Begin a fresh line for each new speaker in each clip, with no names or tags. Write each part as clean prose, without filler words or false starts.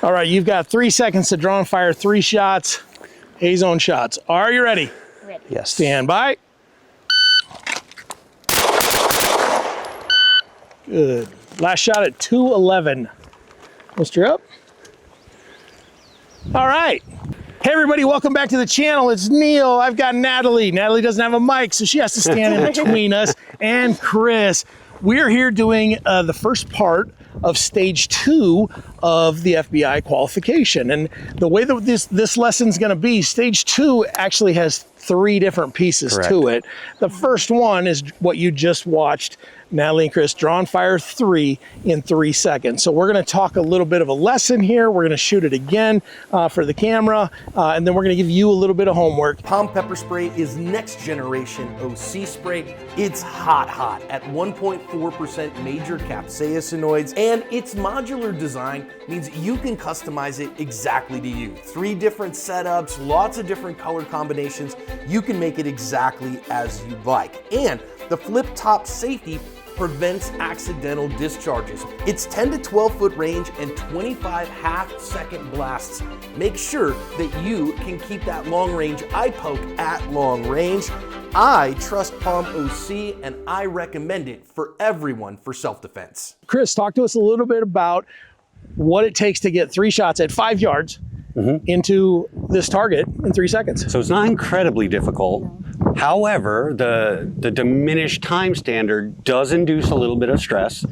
All right, you've got 3 seconds to draw and fire 3 shots, A-zone shots. Are you ready?
Ready.
Yes.
Stand by. Good. Last shot at 211. Mister up. All right. Hey everybody, welcome back to the channel. It's Neil. I've got Natalie. Natalie doesn't have a mic, so she has to stand in between us and Chris. We're here doing the first part of stage 2 of the FBI qualification. And the way that this lesson's gonna be, stage 2 actually has 3 different pieces to it. The first one is what you just watched, Natalie and Chris draw and fire 3 in 3 seconds. So we're gonna talk a little bit of a lesson here. We're gonna shoot it again for the camera, and then we're gonna give you a little bit of homework.
Palm pepper spray is next generation OC spray. It's hot at 1.4% major capsaicinoids, and its modular design means you can customize it exactly to you. 3 different setups, lots of different color combinations. You can make it exactly as you like. And the flip top safety prevents accidental discharges. It's 10 to 12 foot range and 25 half-second blasts. Make sure that you can keep that long range eye poke at long range. I trust Palm OC and I recommend it for everyone for self-defense.
Chris, talk to us a little bit about what it takes to get 3 shots at 5 yards into this target in 3 seconds.
So it's not incredibly difficult. However, the diminished time standard does induce a little bit of stress.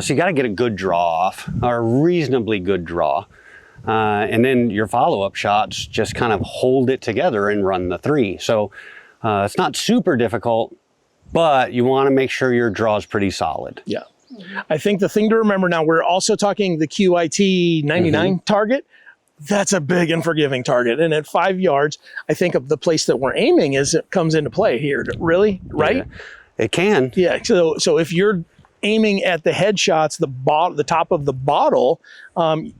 So you got to get a good draw off, or a reasonably good draw. And then your follow-up shots just kind of hold it together and run the 3. So it's not super difficult, but you want to make sure your draw is pretty solid.
Yeah. I think the thing to remember now, we're also talking the QIT 99 target. That's a big and forgiving target. And at 5 yards, I think of the place that we're aiming is it comes into play here. Really? Right?
Yeah, it can.
Yeah. So if you're aiming at the headshots, the top of the bottle,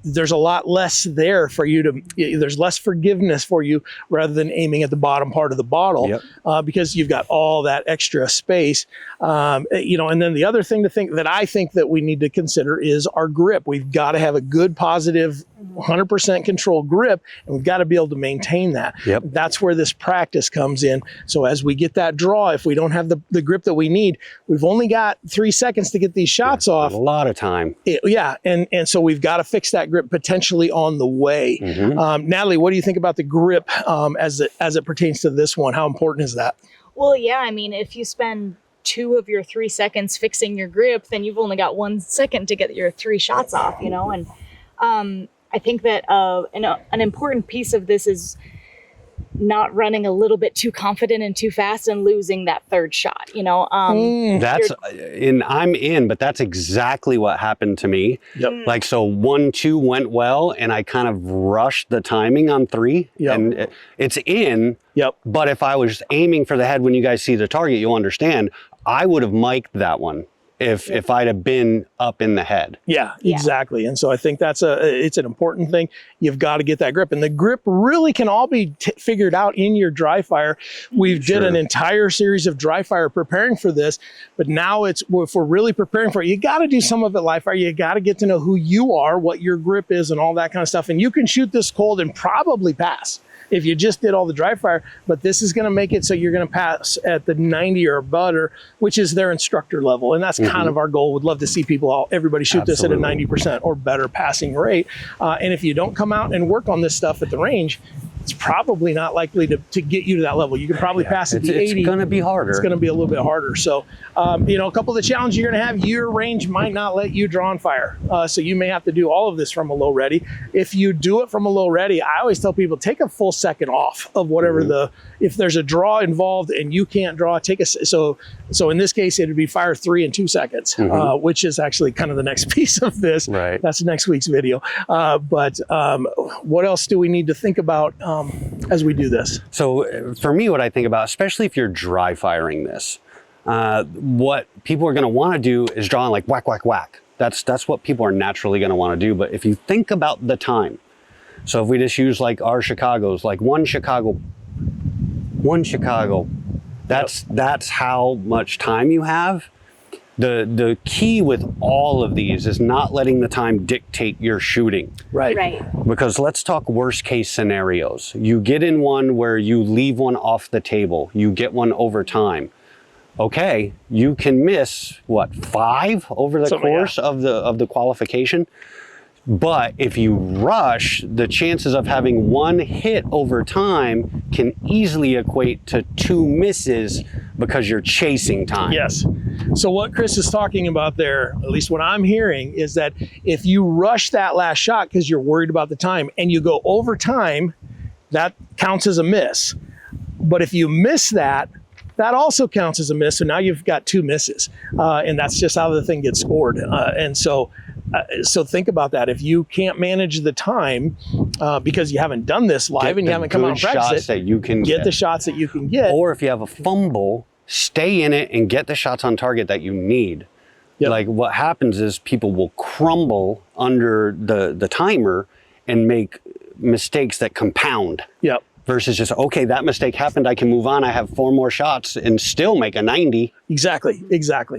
there's a lot less there for you to, there's less forgiveness for you rather than aiming at the bottom part of the bottle, because you've got all that extra space. And then the other thing I think that we need to consider is our grip. We've got to have a good, positive, 100% control grip, and we've got to be able to maintain that. That's where this practice comes in. So as we get that draw, if we don't have the grip that we need, we've only got 3 seconds to get these shots off.
A lot of time.
And so we've got to fix that grip potentially on the way. Natalie, what do you think about the grip as it pertains to this one? How important is that?
Well, yeah, I mean, if you spend 2 of your 3 seconds fixing your grip, then you've only got 1 second to get your 3 shots off, you know? And I think that an important piece of this is not running a little bit too confident and too fast and losing that 3rd shot, you know?
I'm in, but that's exactly what happened to me. Like, so 1, 2 went well, and I kind of rushed the timing on 3, and it's in. But if I was aiming for the head, when you guys see the target, you'll understand, I would have mic'd that one if I'd have been up in the head. Yeah,
exactly. And so I think it's an important thing. You've got to get that grip, and the grip really can all be figured out in your dry fire. We've did an entire series of dry fire preparing for this, but now if we're really preparing for it, you got to do some of it live fire. You got to get to know who you are, what your grip is, and all that kind of stuff. And you can shoot this cold and probably pass if you just did all the dry fire, but this is going to make it so you're going to pass at the 90 or better, which is their instructor level. And that's kind of our goal. Would love to see everybody shoot this at a 90% or better passing rate. And if you don't come out and work on this stuff at the range, it's probably not likely to get you to that level. You can probably pass at the 80.
It's going to be harder.
It's going to be a little bit harder. So, a couple of the challenges you're going to have, your range might not let you draw and fire. So you may have to do all of this from a low ready. If you do it from a low ready, I always tell people, take a full second off of whatever if there's a draw involved and you can't draw, so in this case, it would be fire 3 in 2 seconds, which is actually kind of the next piece of this.
Right.
That's next week's video. But what else do we need to think about as we do this?
So for me, what I think about, especially if you're dry firing this, what people are going to want to do is draw like whack, whack, whack. That's what people are naturally going to want to do. But if you think about the time, so if we just use like our Chicago's, like one Chicago, that's how much time you have. The key with all of these is not letting the time dictate your shooting.
Right.
Because let's talk worst case scenarios. You get in one where you leave one off the table, you get one over time. Okay, you can miss what, 5 over the course of the qualification. But if you rush, the chances of having 1 hit over time can easily equate to 2 misses because you're chasing time.
Yes. So what Chris is talking about there, at least what I'm hearing, is that if you rush that last shot because you're worried about the time and you go over time, that counts as a miss. But if you miss that, that also counts as a miss. So now you've got 2 misses. And that's just how the thing gets scored. So think about that. If you can't manage the time because you haven't done this live and you haven't come out and practiced it,
you can
get the shots that you can get.
Or if you have a fumble, stay in it and get the shots on target that you need.
Yep.
Like what happens is people will crumble under the timer and make mistakes that compound.
Yep.
Versus just, okay, that mistake happened, I can move on, I have 4 more shots and still make a 90.
Exactly.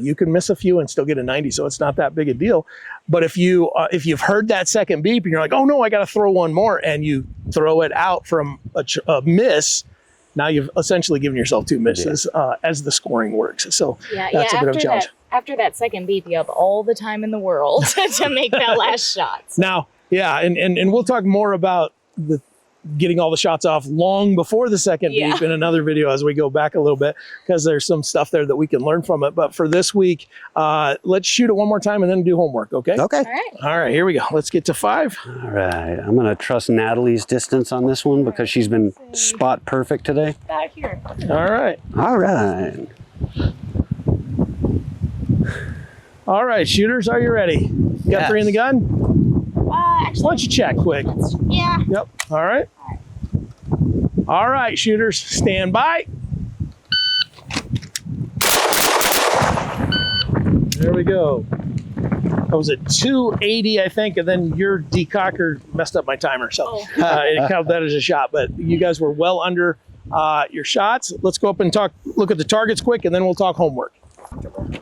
You can miss a few and still get a 90, so it's not that big a deal. But if you've heard that second beep and you're like, oh no, I got to throw one more, and you throw it out from a miss, now you've essentially given yourself 2 misses as the scoring works. So that's a bit of a challenge.
After that second beep, you have all the time in the world to make that last shot. So.
Now, yeah, and we'll talk more about getting all the shots off long before the second beep in another video as we go back a little bit, because there's some stuff there that we can learn from it. But for this week, let's shoot it one more time and then do homework, okay?
Okay.
All right, here we go. Let's get to 5.
All right, I'm gonna trust Natalie's distance on this one because she's been spot perfect today.
Back here.
All right. All right, shooters, are you ready? You got 3 in the gun?
Actually,
Why don't you check quick?
Yeah.
Yep. All right. All right, shooters, stand by. There we go. That was a 280, I think, and then your decocker messed up my timer, so it counted that as a shot. But you guys were well under your shots. Let's go up and look at the targets quick, and then we'll talk homework.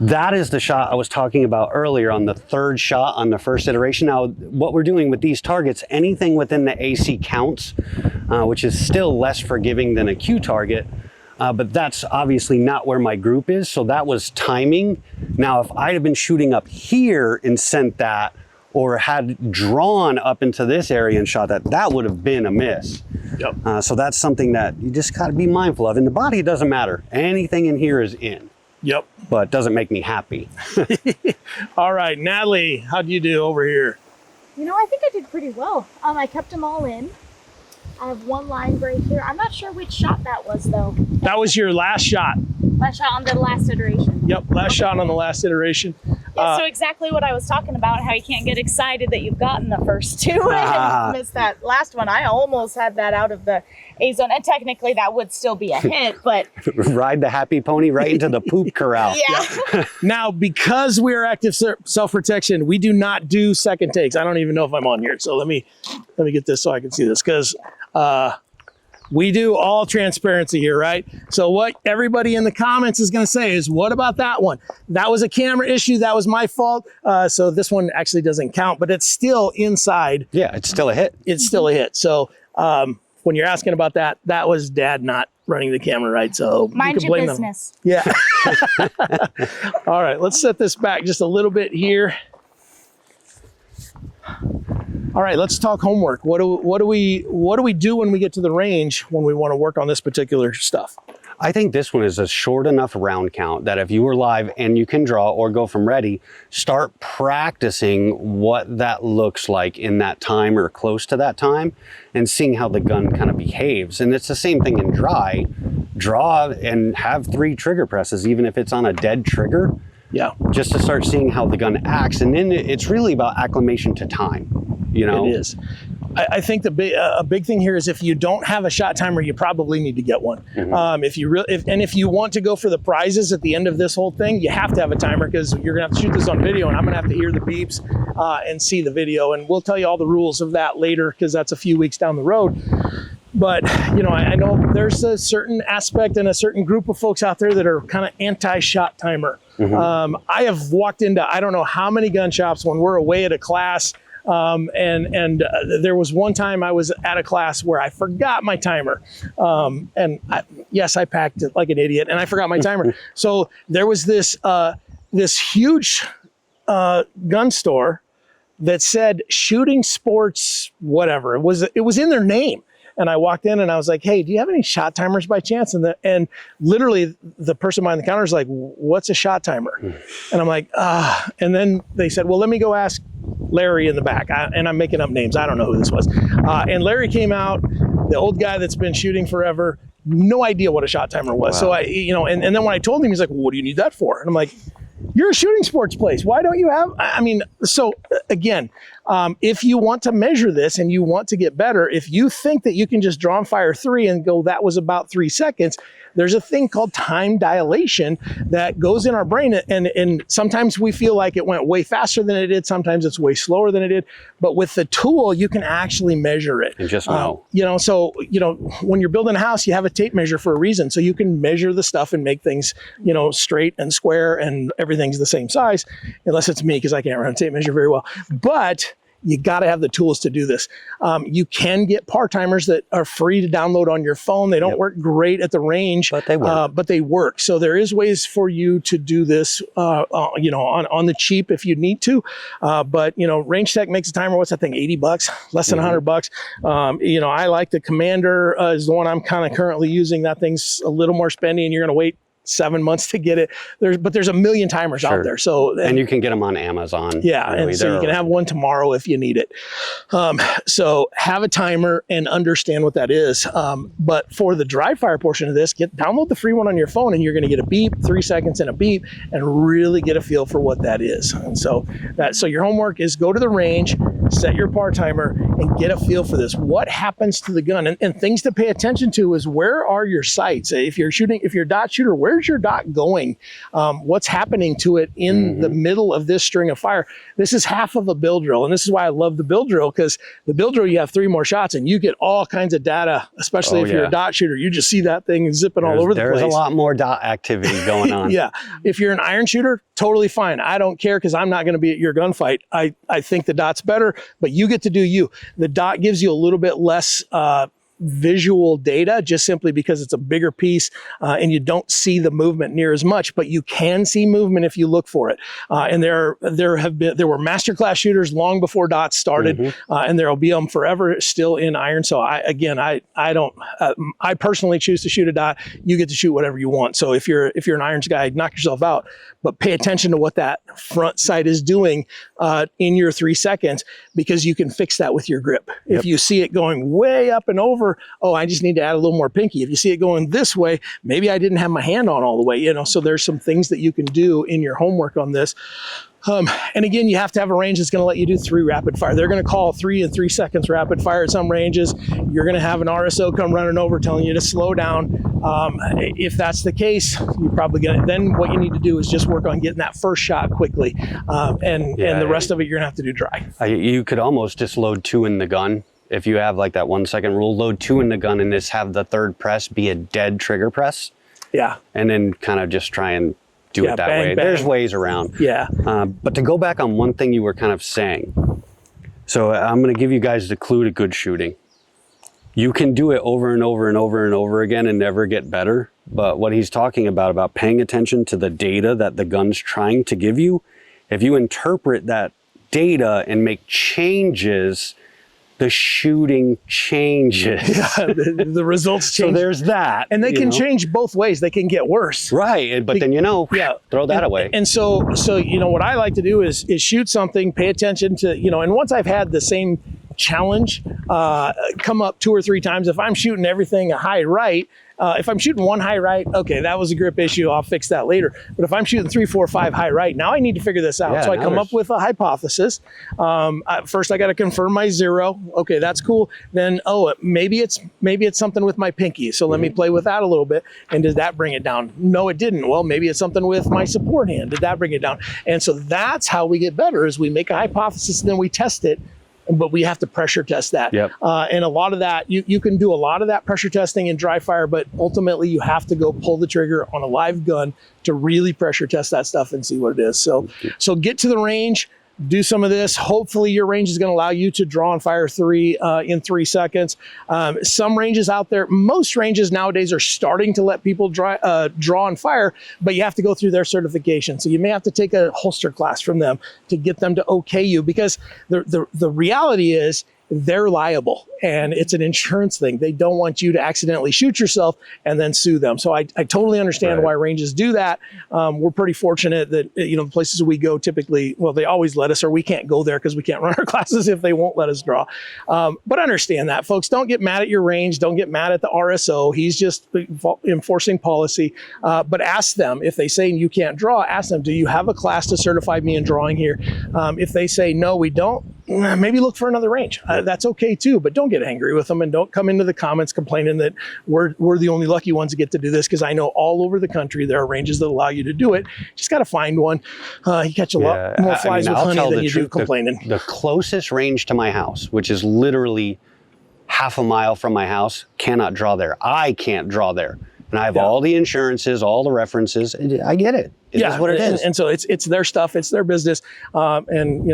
That is the shot I was talking about earlier on the 3rd shot on the 1st iteration. Now, what we're doing with these targets, anything within the AC counts, which is still less forgiving than a Q target, but that's obviously not where my group is, so that was timing. Now, if I'd have been shooting up here and sent that, or had drawn up into this area and shot that, that would have been a miss.
Yep.
So that's something that you just gotta be mindful of. In the body, it doesn't matter. Anything in here is in.
Yep.
But it doesn't make me happy.
All right, Natalie, how'd you do over here?
You know, I think I did pretty well. I kept them all in. I have 1 line right here. I'm not sure which shot that was, though.
That was your last shot.
Last shot on the last iteration.
Yep, last shot on the last iteration.
Yeah, so exactly what I was talking about, how you can't get excited that you've gotten the first 2 and missed that last one. I almost had that out of the A zone, and technically that would still be a hit, but...
Ride the happy pony right into the poop corral.
Yeah.
Now, because we are active self-protection, we do not do second takes. I don't even know if I'm on here, so let me get this so I can see this, because we do all transparency here, right? So what everybody in the comments is going to say is, what about that one? That was a camera issue. That was my fault. So this one actually doesn't count, but it's still inside.
Yeah, it's still a hit.
It's still a hit. So when you're asking about that, that was Dad not running the camera right. So
mind
you can
your
blame
business.
Them. Yeah. All right, let's set this back just a little bit here. All right, let's talk homework. What do we do when we get to the range when we want to work on this particular stuff?
I think this one is a short enough round count that if you were live and you can draw or go from ready, start practicing what that looks like in that time or close to that time and seeing how the gun kind of behaves. And it's the same thing in dry. Draw and have 3 trigger presses, even if it's on a dead trigger.
Yeah.
Just to start seeing how the gun acts. And then it's really about acclimation to time, you know?
It is. I think a big thing here is if you don't have a shot timer, you probably need to get one. Mm-hmm. If you want to go for the prizes at the end of this whole thing, you have to have a timer, because you're gonna have to shoot this on video, and I'm gonna have to hear the beeps and see the video, and we'll tell you all the rules of that later, because that's a few weeks down the road. But you know, I know there's a certain aspect and a certain group of folks out there that are kind of anti-shot timer. I have walked into, I don't know how many gun shops when we're away at a class. There was one time I was at a class where I forgot my timer. Yes, I packed it like an idiot and I forgot my timer. So there was this huge gun store that said shooting sports, whatever. It was in their name. And I walked in and I was like, hey, do you have any shot timers by chance? And literally the person behind the counter is like, what's a shot timer? And I'm like, and then they said, well, let me go ask Larry in the back. And I'm making up names. I don't know who this was. And Larry came out, the old guy that's been shooting forever, no idea what a shot timer was. Wow. So and then when I told him, he's like, well, what do you need that for? And I'm like, you're a shooting sports place. Why don't you have, so again, if you want to measure this and you want to get better, if you think that you can just draw and fire 3 and go, that was about 3 seconds, there's a thing called time dilation that goes in our brain. And sometimes we feel like it went way faster than it did. Sometimes it's way slower than it did. But with the tool, you can actually measure it.
And just know.
When you're building a house, you have a tape measure for a reason. So you can measure the stuff and make things, straight and square and everything's the same size, unless it's me, because I can't run a tape measure very well. But you got to have the tools to do this. You can get par timers that are free to download on your phone. They don't work great at the range,
but they work.
So there is ways for you to do this, on the cheap if you need to. But Range Tech makes a timer. What's that thing? $80, less than $100. I like the Commander is the one I'm kind of currently using. That thing's a little more spendy, and you're going to wait 7 months to get it. There's a million timers out there. So
and you can get them on Amazon.
Yeah, really, and so you can have one tomorrow if you need it. So have a timer and understand what that is. But for the dry fire portion of this, download the free one on your phone, and you're going to get a beep, 3 seconds, and a beep, and really get a feel for what that is. And so your homework is go to the range, set your par timer, and get a feel for this. What happens to the gun? And things to pay attention to is, where are your sights? If you're a dot shooter, where's your dot going? What's happening to it in the middle of this string of fire? This is half of a bill drill. And this is why I love the bill drill, because the bill drill, you have 3 more shots and you get all kinds of data, especially if you're a dot shooter. You just see that thing zipping all over the place.
There's a lot more dot activity going on.
Yeah. If you're an iron shooter, totally fine. I don't care, because I'm not going to be at your gunfight. I think the dot's better, but you get to do you. The dot gives you a little bit less visual data, just simply because it's a bigger piece, and you don't see the movement near as much, but you can see movement if you look for it. And there were masterclass shooters long before dots started, and there will be them forever still in iron. So I personally choose to shoot a dot. You get to shoot whatever you want. So if you're an irons guy, knock yourself out, but pay attention to what that front sight is doing in your 3 seconds, because you can fix that with your grip. If you see it going way up and over, I just need to add a little more pinky. If you see it going this way, maybe I didn't have my hand on all the way, so there's some things that you can do in your homework on this. And again, you have to have a range that's going to let you do 3 rapid fire. They're going to call 3 and 3 seconds rapid fire at some ranges. You're going to have an RSO come running over telling you to slow down. If that's the case, you're probably going to, then what you need to do is just work on getting that first shot quickly. And the rest of it, you're going to have to do dry.
You could almost just load 2 in the gun. If you have like that 1 second rule, load 2 in the gun and just have the third press be a dead trigger press.
Yeah.
And then kind of just try and do it that way.
Bang.
There's ways around.
Yeah.
But to go back on one thing you were kind of saying. So I'm going to give you guys the clue to good shooting. You can do it over and over and over and over again and never get better. But what he's talking about paying attention to the data that the gun's trying to give you, if you interpret that data and make changes, the shooting changes.
Yeah, the results change.
So there's that.
And they can change both ways. They can get worse.
Right. But then, throw that away.
And so, what I like to do is shoot something, pay attention to, and once I've had the same challenge come up 2 or 3 times, if I'm shooting everything a high right, if I'm shooting 1 high right, okay, that was a grip issue. I'll fix that later. But if I'm shooting 3, 4, 5 high right, now I need to figure this out. So I come up with a hypothesis. First, I got to confirm my 0. Okay, that's cool. Then, maybe it's something with my pinky. So let me play with that a little bit. And did that bring it down? No, it didn't. Well, maybe it's something with my support hand. Did that bring it down? And so that's how we get better, is we make a hypothesis and then we test it but we have to pressure test that.
Yep.
And a lot of that, you can do a lot of that pressure testing in dry fire, but ultimately you have to go pull the trigger on a live gun to really pressure test that stuff and see what it is. So get to the range, do some of this. Hopefully your range is going to allow you to draw and fire 3 in 3 seconds. Some ranges out there, most ranges nowadays are starting to let people draw and fire, but you have to go through their certification. So you may have to take a holster class from them to get them to okay you, because the reality is they're liable and it's an insurance thing. They don't want you to accidentally shoot yourself and then sue them. So I totally understand why ranges do that. We're pretty fortunate that, the places we go typically, well, they always let us, or we can't go there because we can't run our classes if they won't let us draw. But understand that, folks. Don't get mad at your range. Don't get mad at the RSO. He's just enforcing policy. But ask them, if they say you can't draw, ask them, do you have a class to certify me in drawing here? If they say, no, we don't, maybe look for another range. That's okay too, but don't get angry with them and don't come into the comments complaining that we're the only lucky ones to get to do this, because I know all over the country there are ranges that allow you to do it. Just got to find one. You catch a lot more flies with honey than you do complaining.
The closest range to my house, which is literally half a mile from my house, cannot draw there. I can't draw there. And I have all the insurances, all the references. I get it. It is what it is.
And so it's their stuff, it's their business, and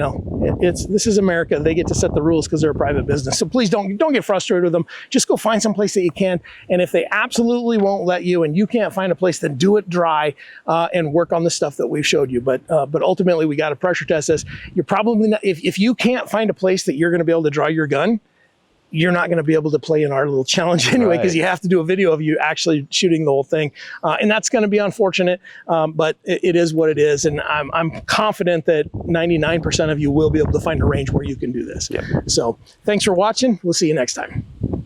this is America. They get to set the rules because they're a private business. So please don't get frustrated with them. Just go find some place that you can. And if they absolutely won't let you, and you can't find a place, then do it dry and work on the stuff that we've showed you. But ultimately, we got to pressure test this. You're probably not, if you can't find a place that you're going to be able to draw your gun, you're not going to be able to play in our little challenge anyway, because you have to do a video of you actually shooting the whole thing. And that's going to be unfortunate, but it is what it is. And I'm confident that 99% of you will be able to find a range where you can do this. So thanks for watching. We'll see you next time.